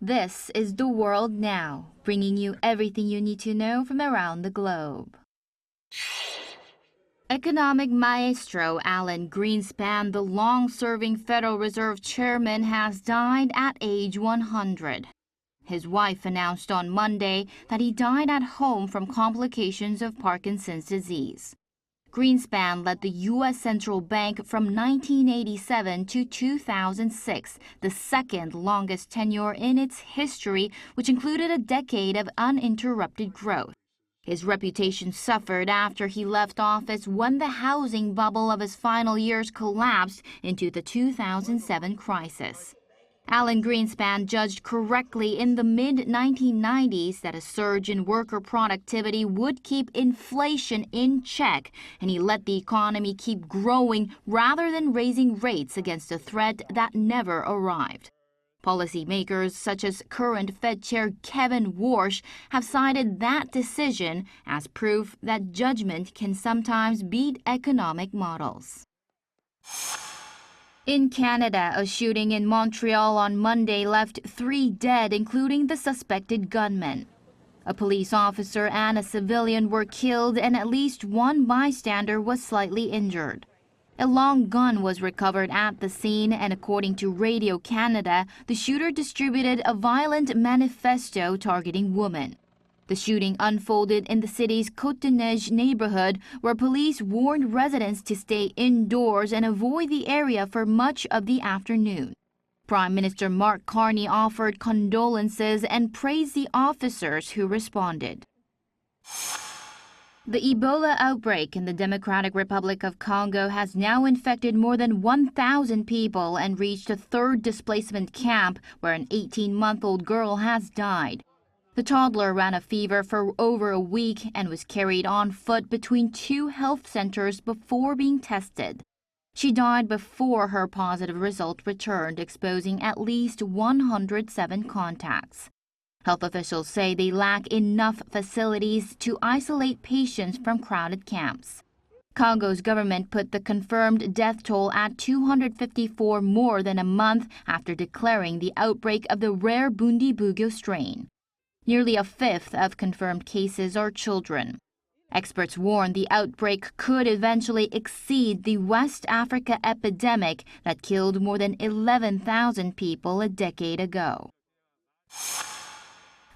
This is The World Now, bringing you everything you need to know from around the globe. Economic maestro Alan Greenspan, the long-serving Federal Reserve chairman, has died at age 100. His wife announced on Monday that he died at home from complications of Parkinson's disease. Greenspan led the U.S. Central Bank from 1987 to 2006, the second longest tenure in its history, which included a decade of uninterrupted growth. His reputation suffered after he left office when the housing bubble of his final years collapsed into the 2007 crisis. Alan Greenspan judged correctly in the mid-1990s that a surge in worker productivity would keep inflation in check, and he let the economy keep growing rather than raising rates against a threat that never arrived. Policymakers such as current Fed Chair Kevin Warsh have cited that decision as proof that judgment can sometimes beat economic models. In Canada, a shooting in Montreal on Monday left 3 dead, including the suspected gunman. A police officer and a civilian were killed, and at least one bystander was slightly injured. A long gun was recovered at the scene, and according to Radio Canada, the shooter distributed a violent manifesto targeting women. The shooting unfolded in the city's Côte-de-Neige neighborhood, where police warned residents to stay indoors and avoid the area for much of the afternoon. Prime Minister Mark Carney offered condolences and praised the officers who responded. The Ebola outbreak in the Democratic Republic of Congo has now infected more than 1,000 people and reached a third displacement camp where an 18-month-old girl has died. The toddler ran a fever for over a week and was carried on foot between 2 health centers before being tested. She died before her positive result returned, exposing at least 107 contacts. Health officials say they lack enough facilities to isolate patients from crowded camps. Congo's government put the confirmed death toll at 254, more than a month after declaring the outbreak of the rare Bundibugyo strain. Nearly a fifth of confirmed cases are children. Experts warn the outbreak could eventually exceed the West Africa epidemic that killed more than 11,000 people a decade ago.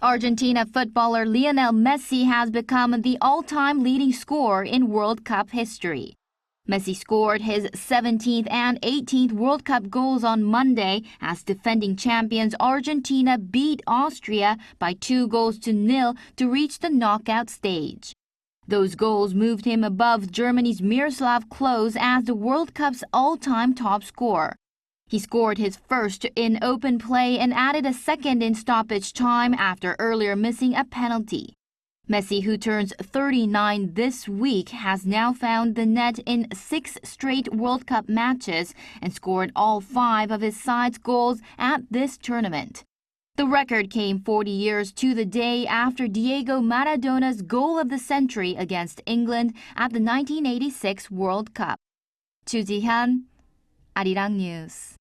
Argentina footballer Lionel Messi has become the all-time leading scorer in World Cup history. Messi scored his 17th and 18th World Cup goals on Monday as defending champions Argentina beat Austria by 2-0 to reach the knockout stage. Those goals moved him above Germany's Miroslav Klose as the World Cup's all-time top scorer. He scored his first in open play and added a second in stoppage time after earlier missing a penalty. Messi, who turns 39 this week, has now found the net in 6 straight World Cup matches and scored all 5 of his side's goals at this tournament. The record came 40 years to the day after Diego Maradona's goal of the century against England at the 1986 World Cup. Chu Ji-hyun, ArirangNews.